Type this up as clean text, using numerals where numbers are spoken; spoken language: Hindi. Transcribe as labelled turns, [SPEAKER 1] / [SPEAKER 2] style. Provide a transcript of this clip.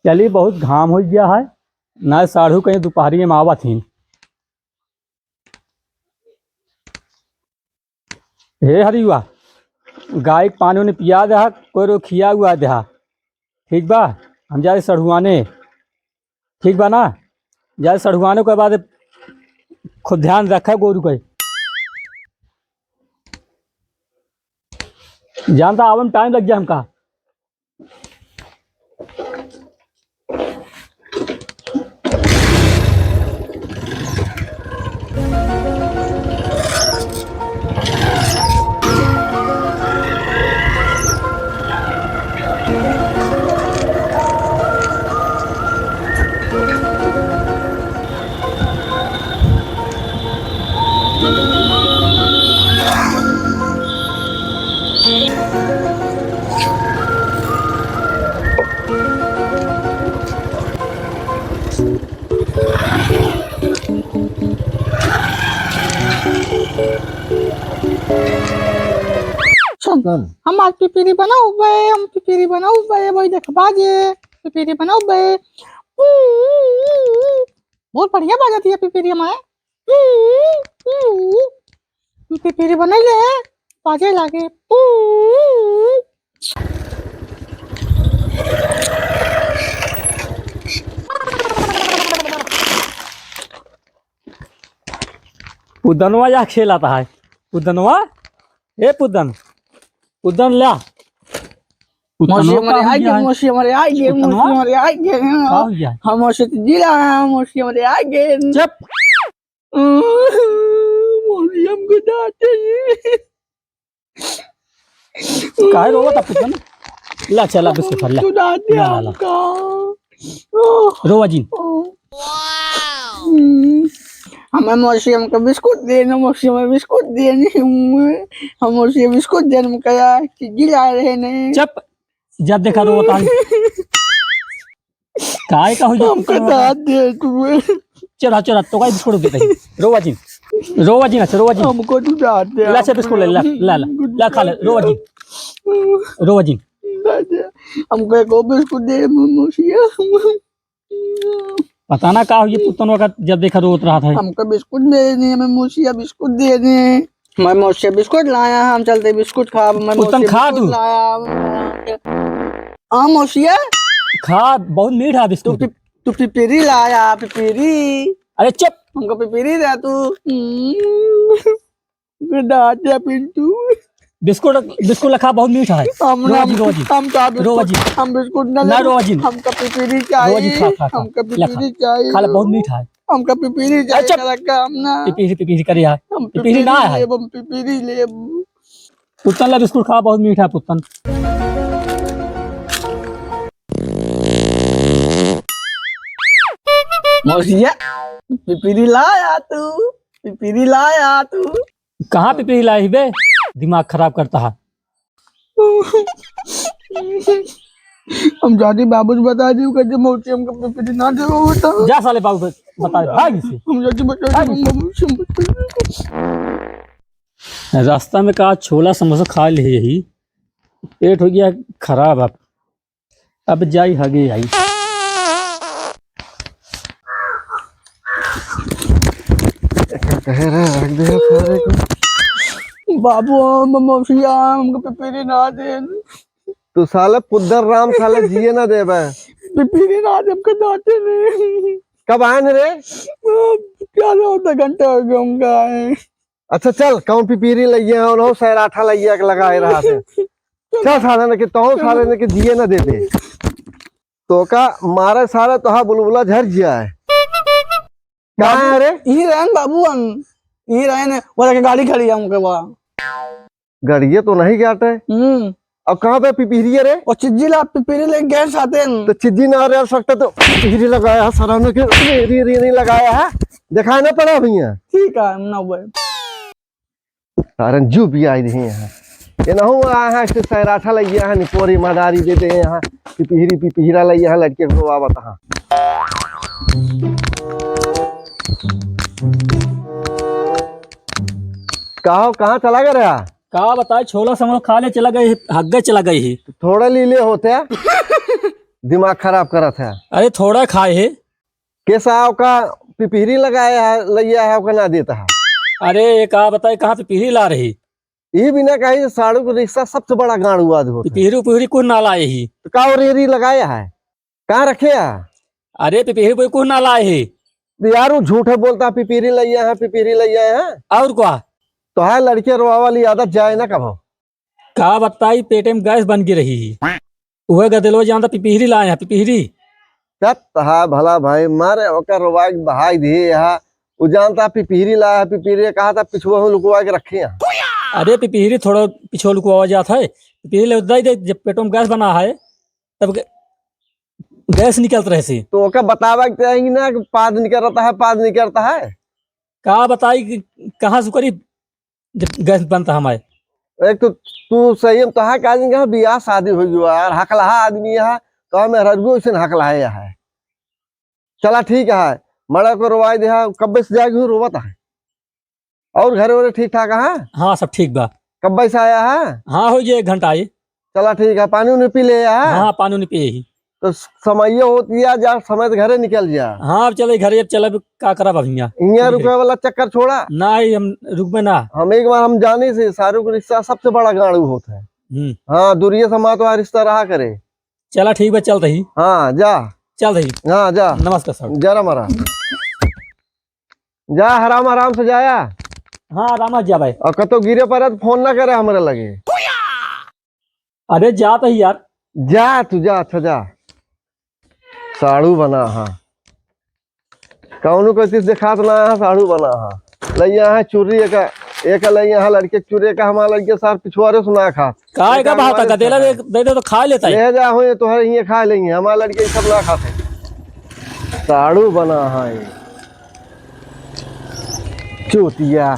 [SPEAKER 1] चलिए बहुत घाम हो गया है ना साढ़ू कहीं दोपहरी में आवा थी। हे हरिवा गाय के पानी उन्हें पिया दे कोई रो खिया हुआ दे ठीक बा। हम जाए सढ़ुआने ठीक बा ना जाए सढ़ुआने के बाद खुद ध्यान रखे गोरू के जानता आवन में टाइम लग गया हमका।
[SPEAKER 2] हम आज पिपीरी बनाऊ बे, हम पिपीरी बनाऊ बे, भाई देख बाजे पिपीरी बनाऊ बे। बहुत बढ़िया बाजाती है पिपीरी हमारे। पिपीरी बनाई ले बाजे लागे।
[SPEAKER 1] पुदनवा या खेलाता है पुदनवा ए पुदन पुदन ला
[SPEAKER 2] मौसी हमारे आगे, मौसी हमारे आगे, मौसी हमारे आगे। हम मौसी जिला मौसी हमारे आगे।
[SPEAKER 1] चुप
[SPEAKER 2] मौसी हमको डांटे
[SPEAKER 1] काहे रोवा पुदन ला चला बिस्कुट खा ला ला रोवा जी।
[SPEAKER 2] हमें मौसी हमको बिस्कुट देना, मौसी हमें बिस्कुट देनी। हम मौसी बिस्कुट देने में कहा जिला रहे ने।
[SPEAKER 1] चुप जब देखा रोता काय का हो जा
[SPEAKER 2] हमको दाद दे तू।
[SPEAKER 1] चला चला तो काय बिस्कुट देते रोवा जी ना रोवा जी
[SPEAKER 2] हमको तू दाद दे।
[SPEAKER 1] ला से बिस्कुट ले ला ला ला खा ले रोवा जी
[SPEAKER 2] हमको एक और बिस्कुट दे मौसी।
[SPEAKER 1] पता ना का हो ये पुतन वक्त जब देखा रोत रहा था।
[SPEAKER 2] हमको बिस्कुट देने, हमें मौसिया बिस्कुट दे दे। मैं मौसिया बिस्कुट लाया, हम चलते बिस्कुट खा। मैं
[SPEAKER 1] पुतन खा तू
[SPEAKER 2] हाँ मौसिया
[SPEAKER 1] खा बहुत मीठा बिस्कुट।
[SPEAKER 2] तू पिपीरी लाया पिपीरी।
[SPEAKER 1] अरे चुप
[SPEAKER 2] हमको पिपीरी दे तू। डांट दिया पिंटू।
[SPEAKER 1] बिस्कुट लखा बहुत मीठा है।
[SPEAKER 2] हम बिस्कुट ना
[SPEAKER 1] रोवा जी
[SPEAKER 2] हमको पिपीरी चाहिए। हमको पिपीरी चाहिए।
[SPEAKER 1] खा ले बहुत मीठा है।
[SPEAKER 2] हमको पिपीरी चाहिए।
[SPEAKER 1] पिपीरी करे यार पिपीरी ना है
[SPEAKER 2] पिपीरी ले
[SPEAKER 1] पुतन ला बिस्कुट खा बहुत मीठा है पुतन।
[SPEAKER 2] मौसिया पिपीरी लाया तू, पिपीरी लाया तू।
[SPEAKER 1] कहाँ पिपीरी लाई बे दिमाग खराब करता है।
[SPEAKER 2] हम जाती बाबू से बता दी कि मौसी हमको पिपीरी ना दे बता।
[SPEAKER 1] जा साले बाबू बता भाग इसे।
[SPEAKER 2] हम जाती बता
[SPEAKER 1] रास्ता में कहा छोला समोसा खा ले यही पेट हो गया खराब। अब जाई हगे आई
[SPEAKER 2] बाबू मौसिया हमको पिपीरी ना दे।
[SPEAKER 3] तू साले पुद्दर राम साले जिए ना दे बे
[SPEAKER 2] पिपीरी ना दे हमको डांटे नहीं।
[SPEAKER 3] कब आए न रे?
[SPEAKER 2] क्या आधा घंटा हो गया उनका है।
[SPEAKER 3] अच्छा चल कौन पिपीरी लइए और हो सैराठा लइया के लगाए रहा थे। चल साले ने के तो साले ने के जिए ना देते तो का मारे सारे तो हा बुलबुला झर जिया है। कहाँ है रे?
[SPEAKER 2] यही रहन बाबू यही रहन वो गाड़ी खड़ी है उनके वहाँ।
[SPEAKER 3] गड़िए तो नहीं जाते अब कहाँ पे पिपीरी है रे?
[SPEAKER 2] और चिज्जी ला पिपीरी ले गैस आते हैं
[SPEAKER 3] तो चिज्जी ना रह सकता तो पिपीरी लगाया है सराहना के री लगाया है दिखाई ना पड़ा भैया।
[SPEAKER 2] ठीक है ना भाई
[SPEAKER 3] सारन जू भी आई रही है ये ना हो आया है सैराठा लइया है निपोरी मदारी देते हैं यहाँ पिपीरा लइया है लड़के को आवत है। कहाँ चला गया रहा?
[SPEAKER 1] कहा बताए छोला समोसा खा ले चला गए हग्गे चला गई ही
[SPEAKER 3] थोड़ा लीले होते दिमाग खराब करत है।
[SPEAKER 1] अरे थोड़ा खाए है।
[SPEAKER 3] कैसा का पिपीरी लगाया है लैया है ओका ना देता है।
[SPEAKER 1] अरे कहा बताए कहाँ पे पीढ़ी ला रही।
[SPEAKER 3] ये भी ना कही साड़ू का रिश्ता सबसे बड़ा गाड़ू आद होता है।
[SPEAKER 1] पीढ़ी पीढ़ी कुछ ना लाए ही।
[SPEAKER 3] तो का रेरी लगाया है कहाँ रखे है।
[SPEAKER 1] अरे पीढ़ी पे कुछ ना लाए ही।
[SPEAKER 3] यार वो झूठे बोलता पिपीरी लैया है पिपीरी लैया है।
[SPEAKER 1] और क्या
[SPEAKER 3] तो है लड़के रोआ वाली आदत जाए ना कभो।
[SPEAKER 1] कहा बताई पेटे में गैस बन गई रही। वह गदलो जानता पिपीहरी लाए हैं पिपीहरी।
[SPEAKER 3] हा भला भाई मारे ओकर रोवा के बहाई दे यहाँ वो जानता पिपीरी लाया है पिपीरी कहा था पिछुआ हूँ लुकवा के रखे हैं।
[SPEAKER 1] अरे पिपीहरी थोड़ा पिछोल को आवाज आता है पिपीहरी ले दे दे जब पेटों में गैस बना है तब गैस निकलत रहे सी।
[SPEAKER 3] तो ओका बतावा चाहिए ना कि पाद निकलता है पाद निकलता है।
[SPEAKER 1] कहा बताई कि कहाँ से करी जब गैस बनता हमारे।
[SPEAKER 3] एक तो तू सही तो है काजी कहा बियाह शादी हो गया यार हकलहा आदमी है तो हमें रजगो इसे हकलहा है। चला ठीक है मड़ा को रोवाई दे कब्बे से जाएगी रोवत है। और घर वाले ठीक ठाक है।
[SPEAKER 1] हाँ सब ठीक बा।
[SPEAKER 3] कब्बे से आया है।
[SPEAKER 1] हाँ हो जाए 1 घंटा आई।
[SPEAKER 3] चला ठीक है पानी उन्हें पी ले है।
[SPEAKER 1] हाँ पानी नहीं पिए ही।
[SPEAKER 3] तो समय होती है जा समय घरे निकल जा।
[SPEAKER 1] हाँ अब चले घर अब चले का करा भैया
[SPEAKER 3] यहाँ रुपए वाला चक्कर छोड़ा
[SPEAKER 1] ना ही हम रुक में ना।
[SPEAKER 3] हम एक बार हम जाने से सारू का रिश्ता सबसे बड़ा गाड़ू होता है। हाँ दूरिये समा तो रिश्ता रहा करे।
[SPEAKER 1] चला ठीक बा चल रही।
[SPEAKER 3] हाँ जा
[SPEAKER 1] चल रही।
[SPEAKER 3] हाँ जा
[SPEAKER 1] नमस्कार सर।
[SPEAKER 3] जरा मरा जा हराम आराम से जाया।
[SPEAKER 1] हाँ रामा जा भाई।
[SPEAKER 3] और कतो गिरे पर फोन ना करे हमारे लगे।
[SPEAKER 1] अरे जात ही यार।
[SPEAKER 3] जा तू जा अच्छा जा साड़ू बना हाँ कौन को चीज दिखात ना है साड़ू बना हाँ लैया है चूरी एक लैया है लड़के चूरे का हमारा लड़के सार पिछुआरे सुना खा
[SPEAKER 1] काय का भाव तक देला दे दे तो खा लेता है।
[SPEAKER 3] ले जा हो तो हर ये खा लेंगे हमारा लड़के सब ना खाते साड़ू बना है चूतिया।